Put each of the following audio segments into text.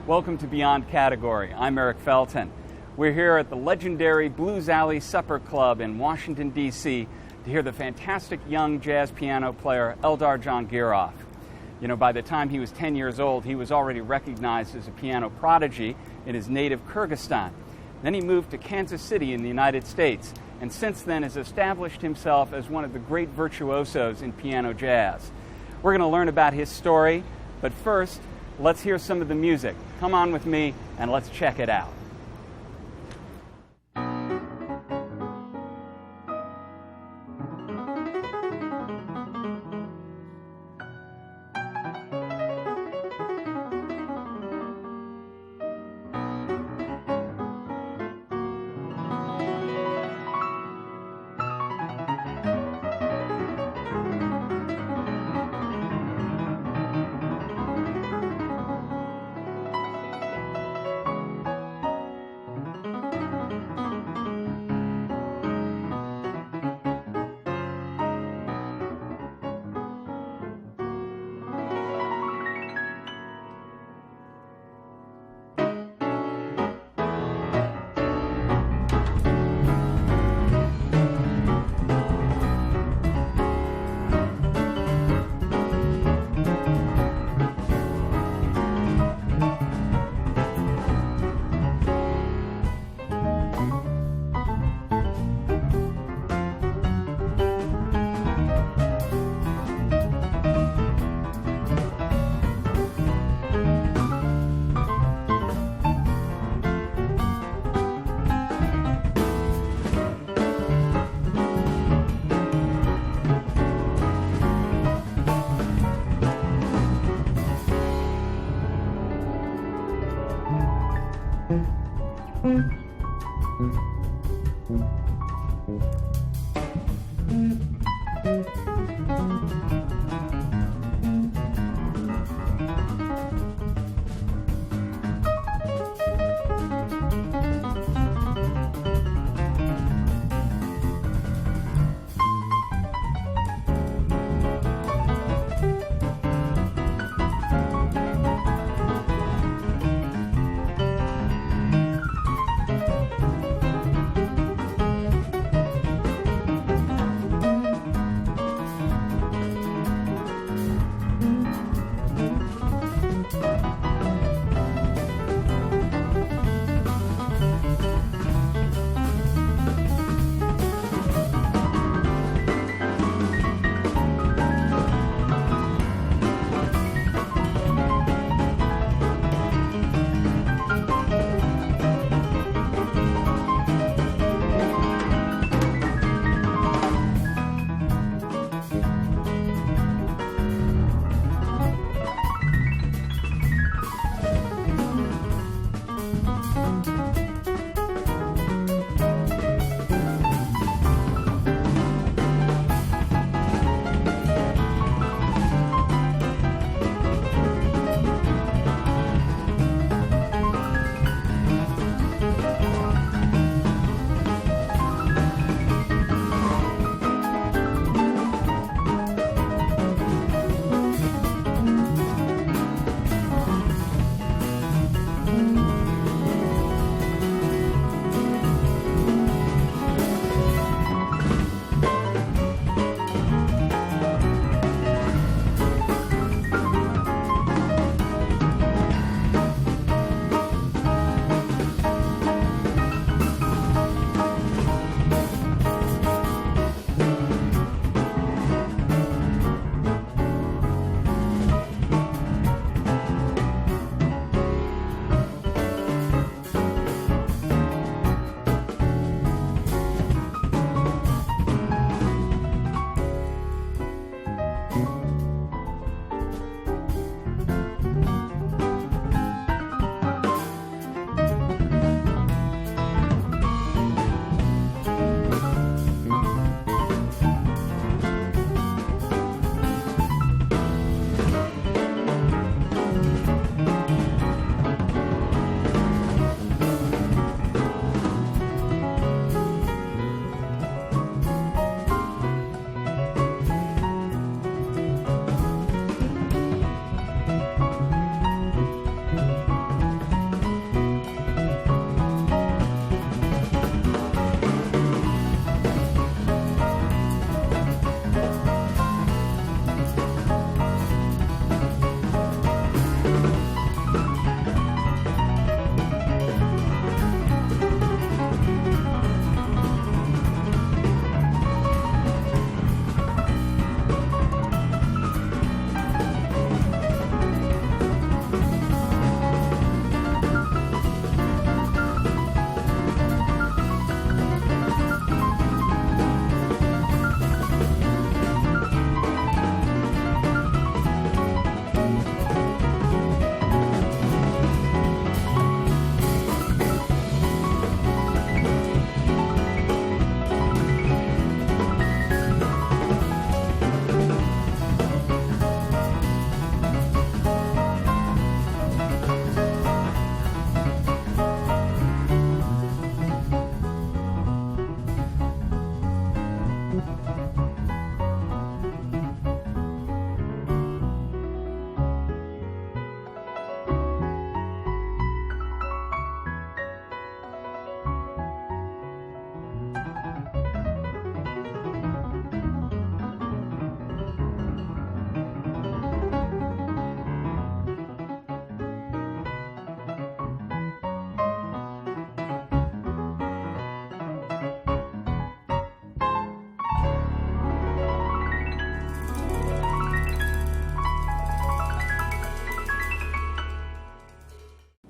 Welcome to Beyond Category. I'm Eric Felton. We're here at the legendary Blues Alley Supper Club in Washington, D.C. to hear the fantastic young jazz piano player Eldar Djangirov. You know, by the time he was 10 years old, he was already recognized as a piano prodigy in his native Kyrgyzstan. Then he moved to Kansas City in the United States, and since then has established himself as one of the great virtuosos in piano jazz. We're going to learn about his story, but first, let's hear some of the music. Come on with me and let's check it out.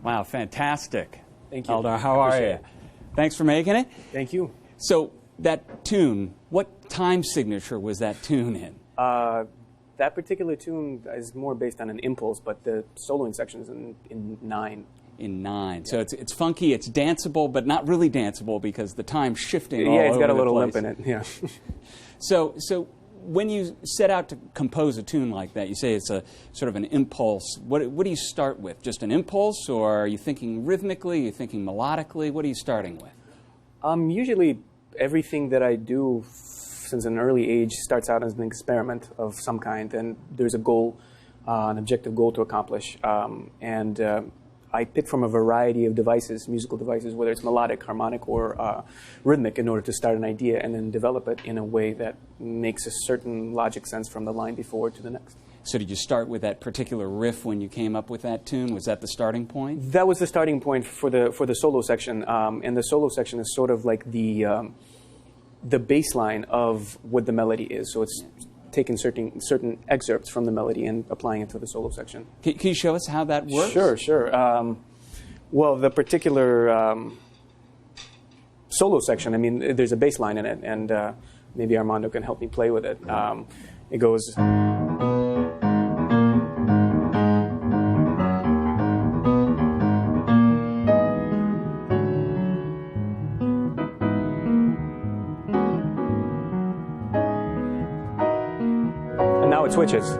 Wow, fantastic. Thank you. Eldar, how are you? Thanks for making it. Thank you. So that tune, what time signature was that tune in? That particular tune is more based on an impulse, but the soloing section is in 9. In 9. Yeah. So it's funky, it's danceable, but not really danceable because the time's shifting all over the place. Yeah, it's got a little limp in it, yeah. So when you set out to compose a tune like that, you say it's a sort of an impulse. What do you start with? Just an impulse, or are you thinking rhythmically? Are you thinking melodically? What are you starting with? Usually everything that I do since an early age starts out as an experiment of some kind, and there's a goal, an objective goal to accomplish. I pick from a variety of devices, musical devices, whether it's melodic, harmonic, or rhythmic, in order to start an idea and then develop it in a way that makes a certain logic sense from the line before to the next. So did you start with that particular riff when you came up with that tune? Was that the starting point? That was the starting point for the solo section, and the solo section is sort of like the baseline of what the melody is. So it's taking certain excerpts from the melody and applying it to the solo section. Can you show us how that works? Sure. Well, the particular solo section, I mean, there's a bass line in it, and maybe Armando can help me play with it. It goes... And now it switches.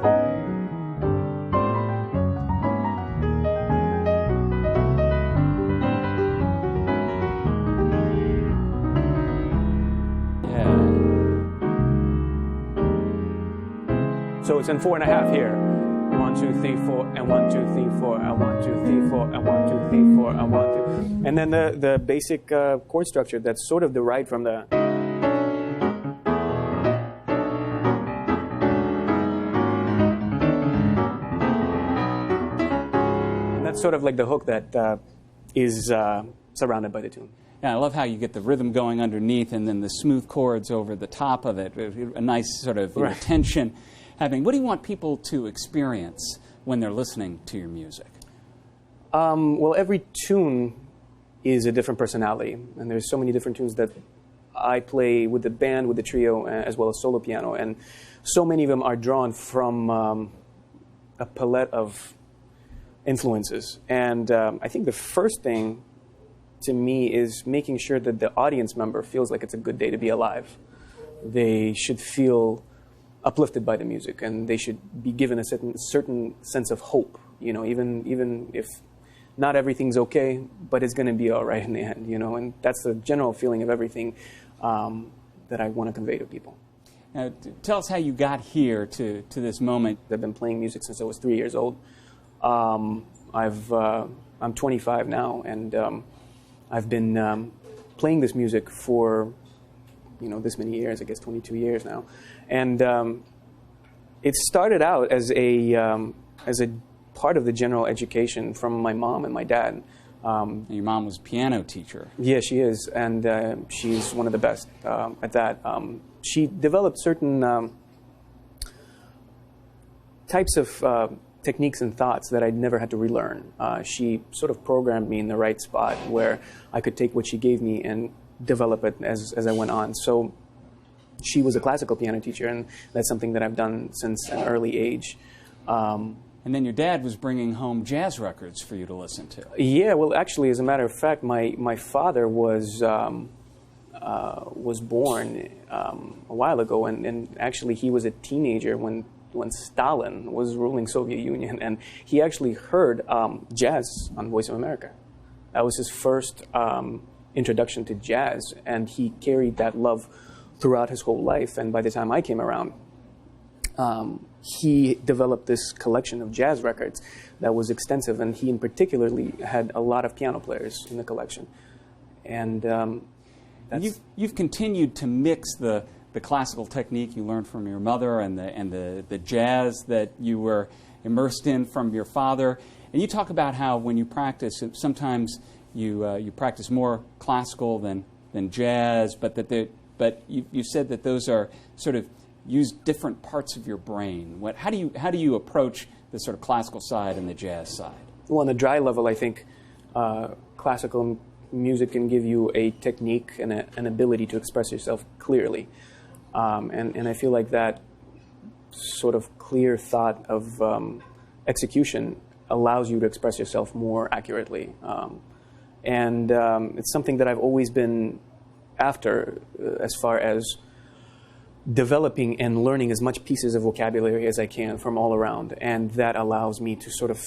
So it's in 4/2 here. 1, 2, 3, 4, and 1, 2, 3, 4, and 1, 2, 3, 4, and 1, 2, 3, 4, and 1, 2. And then the basic chord structure that's sort of derived from the. And that's sort of like the hook that is surrounded by the tune. Yeah, I love how you get the rhythm going underneath and then the smooth chords over the top of it. A nice sort of tension. What do you want people to experience when they're listening to your music? Well, every tune is a different personality, and there's so many different tunes that I play with the band, with the trio, as well as solo piano, and so many of them are drawn from a palette of influences. And I think the first thing to me is making sure that the audience member feels like it's a good day to be alive. They should feel uplifted by the music, and they should be given a certain sense of hope, you know, even if not everything's okay, but it's going to be all right in the end, you know, and that's the general feeling of everything that I want to convey to people. Now, tell us how you got here to this moment. I've been playing music since I was 3 years old. I'm 25 now, and I've been playing this music for this many years, I guess 22 years now. And it started out as a part of the general education from my mom and my dad. Your mom was a piano teacher. Yeah, she is, and she's one of the best at that. She developed certain types of techniques and thoughts that I'd never had to relearn. She sort of programmed me in the right spot where I could take what she gave me and develop it as I went on. So she was a classical piano teacher, and that's something that I've done since an early age. And then your dad was bringing home jazz records for you to listen to. Yeah, well, actually, as a matter of fact, my father was born a while ago, and actually he was a teenager when Stalin was ruling Soviet Union, and he actually heard jazz on Voice of America. That was his first introduction to jazz, and he carried that love throughout his whole life. And by the time I came around, he developed this collection of jazz records that was extensive, and he in particularly had a lot of piano players in the collection. And you've continued to mix the classical technique you learned from your mother and the jazz that you were immersed in from your father. And you talk about how when you practice, sometimes you practice more classical than jazz, but you said that those are sort of use different parts of your brain. How do you approach the sort of classical side and the jazz side? Well, on the dry level, I think classical music can give you a technique and an ability to express yourself clearly. And I feel like that sort of clear thought of execution allows you to express yourself more accurately. And it's something that I've always been after as far as developing and learning as much pieces of vocabulary as I can from all around. And that allows me to sort of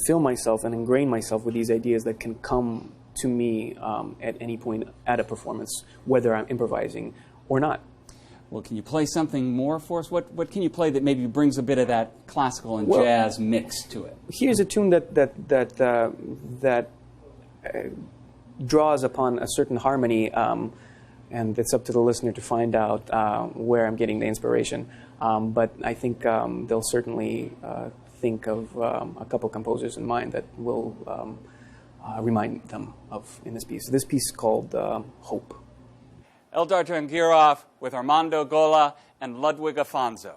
fill myself and ingrain myself with these ideas that can come to me at any point at a performance, whether I'm improvising or not. Well, can you play something more for us? What can you play that maybe brings a bit of that classical and jazz mix to it? Here's a tune that draws upon a certain harmony, and it's up to the listener to find out where I'm getting the inspiration. But I think they'll certainly think of a couple composers in mind that will remind them of in this piece. This piece is called Hope. Eldar Djangirov with Armando Gola and Ludwig Afonso.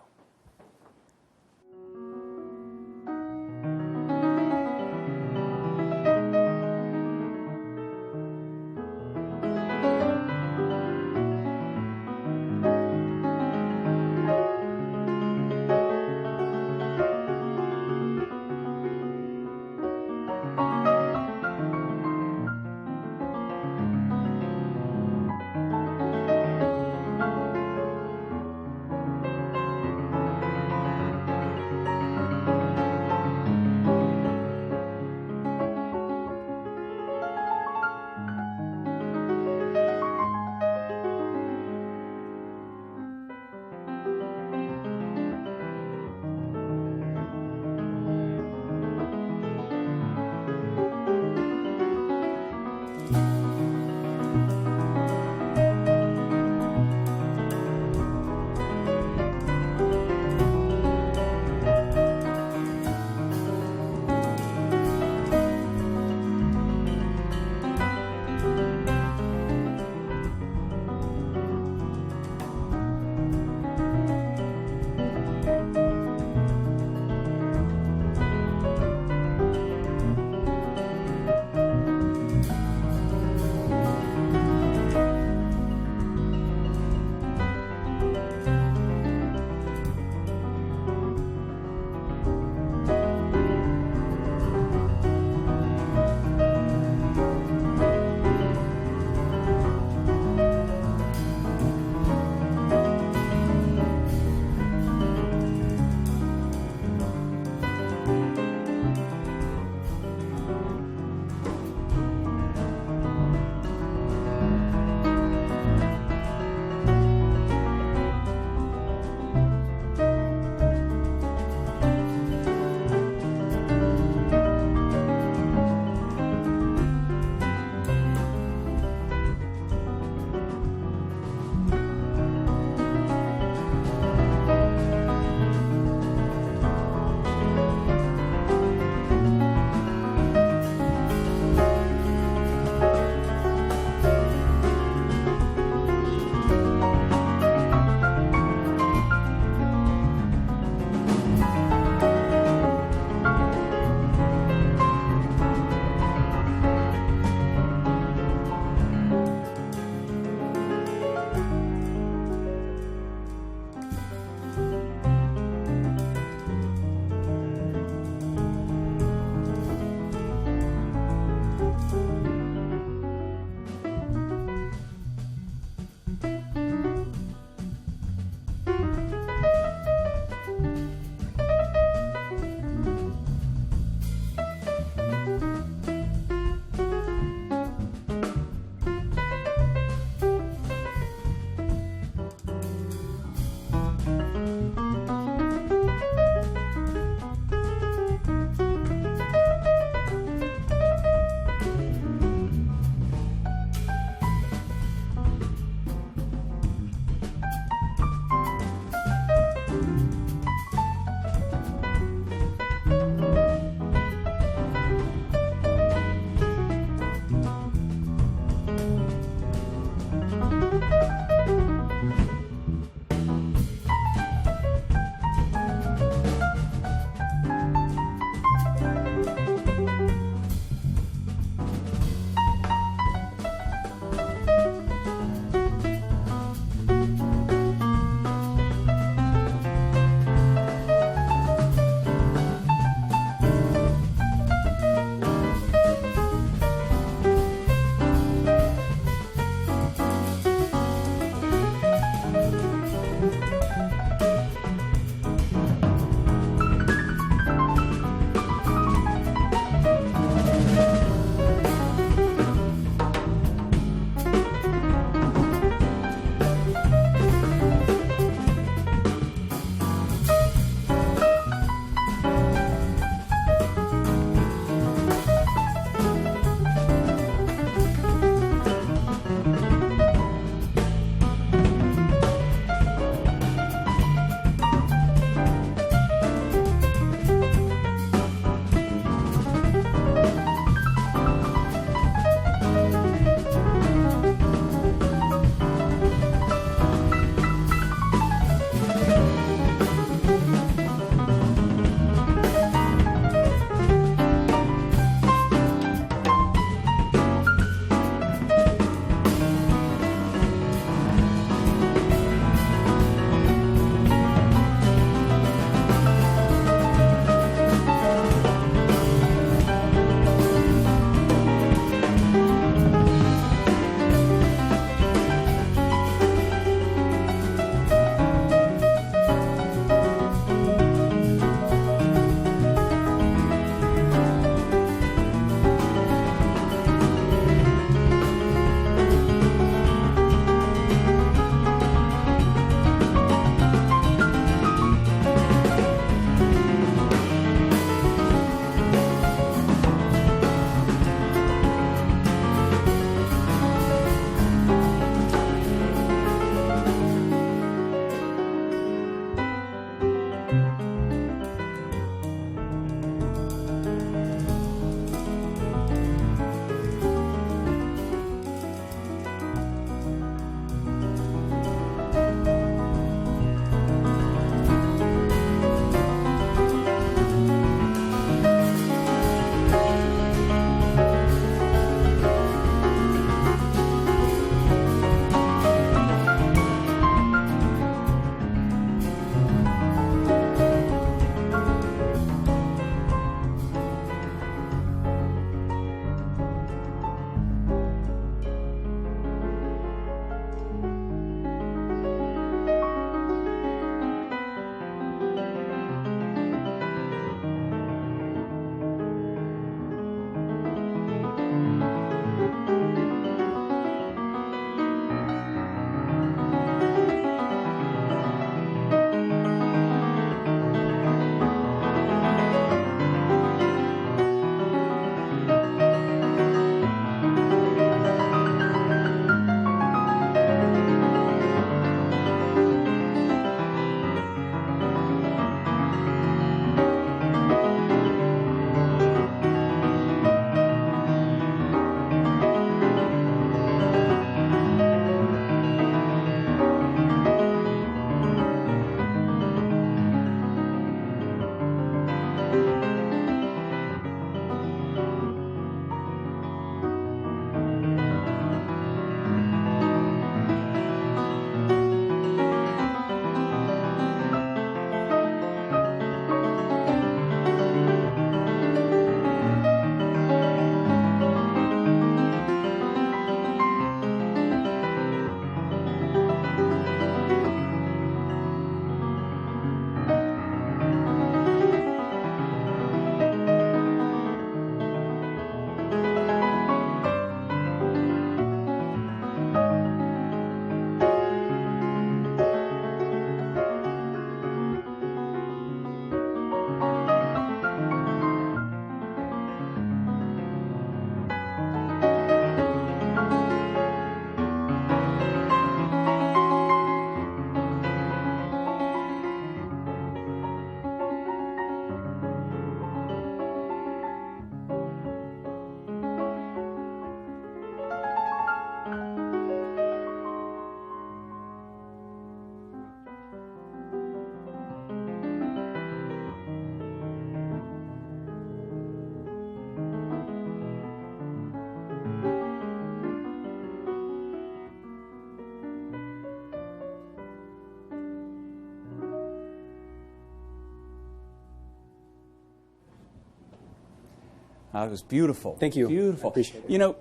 It was beautiful. Thank you. Beautiful. I appreciate it. You know,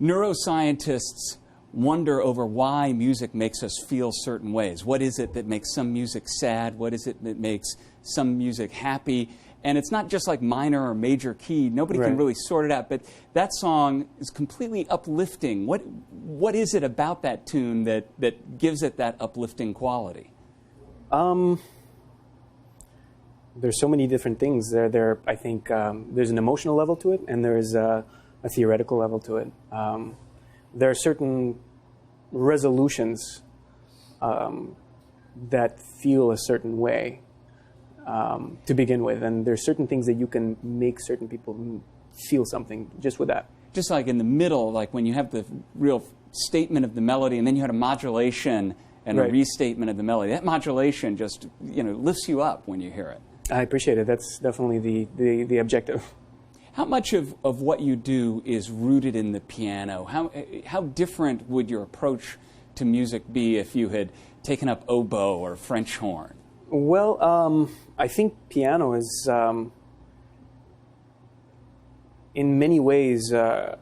neuroscientists wonder over why music makes us feel certain ways. What is it that makes some music sad? What is it that makes some music happy? And it's not just like minor or major key. Nobody can really sort it out. But that song is completely uplifting. What is it about that tune that gives it that uplifting quality? There's so many different things. I think there's an emotional level to it, and there's a theoretical level to it. There are certain resolutions that feel a certain way to begin with, and there's certain things that you can make certain people feel something just with that. Just like in the middle, like when you have the real statement of the melody, and then you had a modulation and a restatement of the melody. That modulation just lifts you up when you hear it. I appreciate it. That's definitely the objective. How much of what you do is rooted in the piano? How different would your approach to music be if you had taken up oboe or French horn? Well, I think piano is, in many ways, a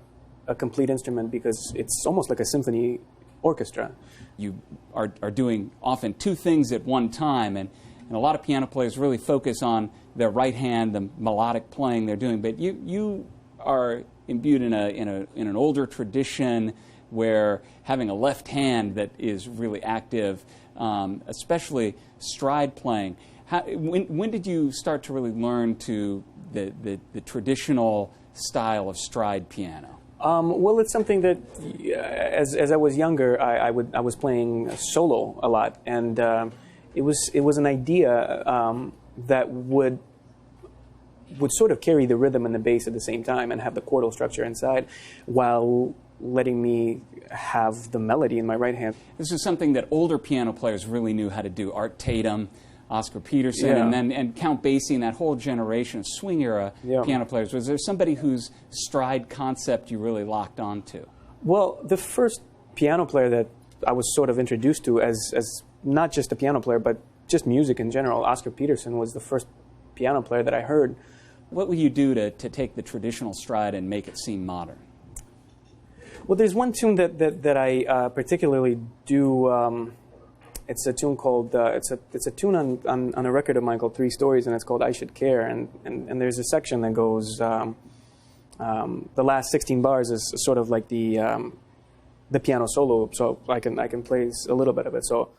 complete instrument because it's almost like a symphony orchestra. You are doing often two things at one time, and a lot of piano players really focus on their right hand, the melodic playing they're doing. But you are imbued in an older tradition where having a left hand that is really active, especially stride playing. When did you start to really learn to the traditional style of stride piano? Well, it's something that, as I was younger, I was playing solo a lot, and it was an idea that would sort of carry the rhythm and the bass at the same time, and have the chordal structure inside, while letting me have the melody in my right hand. This is something that older piano players really knew how to do. Art Tatum, Oscar Peterson, and Count Basie, and that whole generation of swing era piano players. Was there somebody whose stride concept you really locked onto? Well, the first piano player that I was sort of introduced to as not just a piano player, but just music in general, Oscar Peterson was the first piano player that I heard. What will you do to take the traditional stride and make it seem modern? Well, there's one tune that I particularly do. It's a tune called it's a tune on a record of mine called 3 Stories, and it's called I Should Care. And there's a section that goes the last 16 bars is sort of like the piano solo. So I can play a little bit of it. So.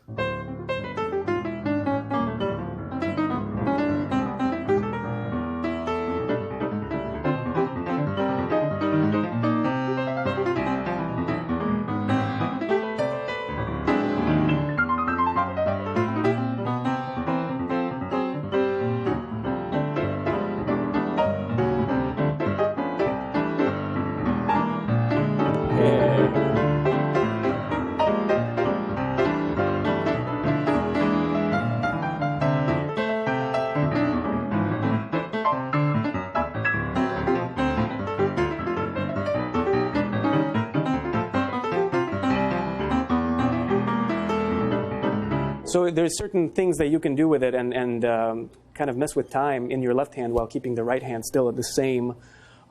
So there's certain things that you can do with it and kind of mess with time in your left hand while keeping the right hand still at the same,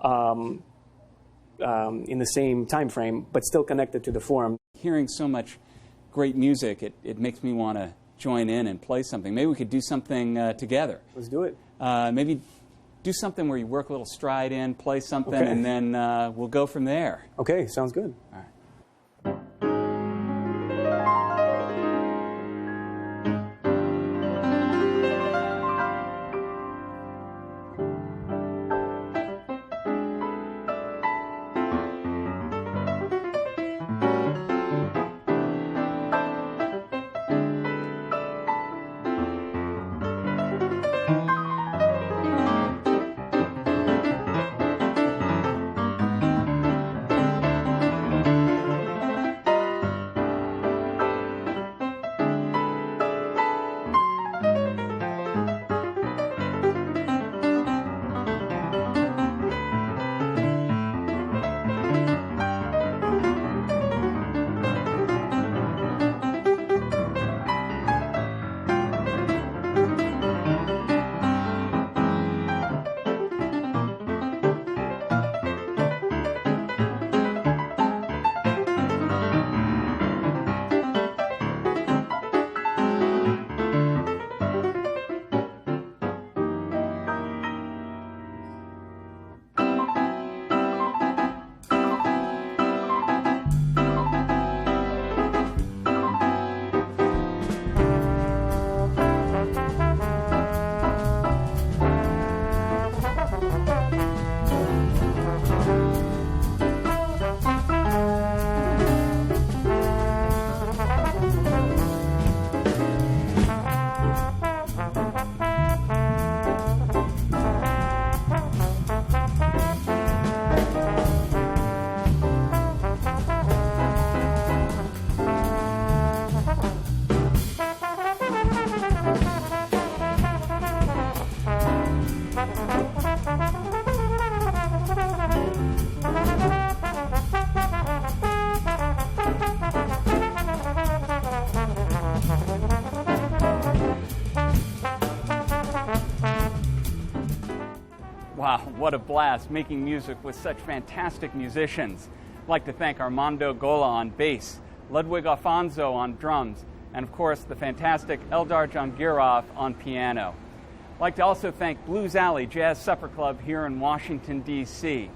in the same time frame, but still connected to the form. Hearing so much great music, it makes me want to join in and play something. Maybe we could do something together. Let's do it. Maybe do something where you work a little stride in, play something, and then we'll go from there. Okay, sounds good. All right. what a blast making music with such fantastic musicians. I'd like to thank Armando Gola on bass, Ludwig Afonso on drums, and of course the fantastic Eldar Djangirov on piano. I'd like to also thank Blues Alley Jazz Supper Club here in Washington, D.C.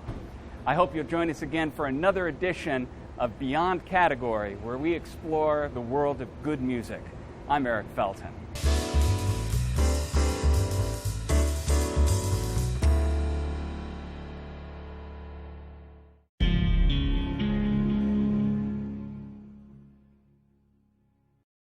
I hope you'll join us again for another edition of Beyond Category, where we explore the world of good music. I'm Eric Felton.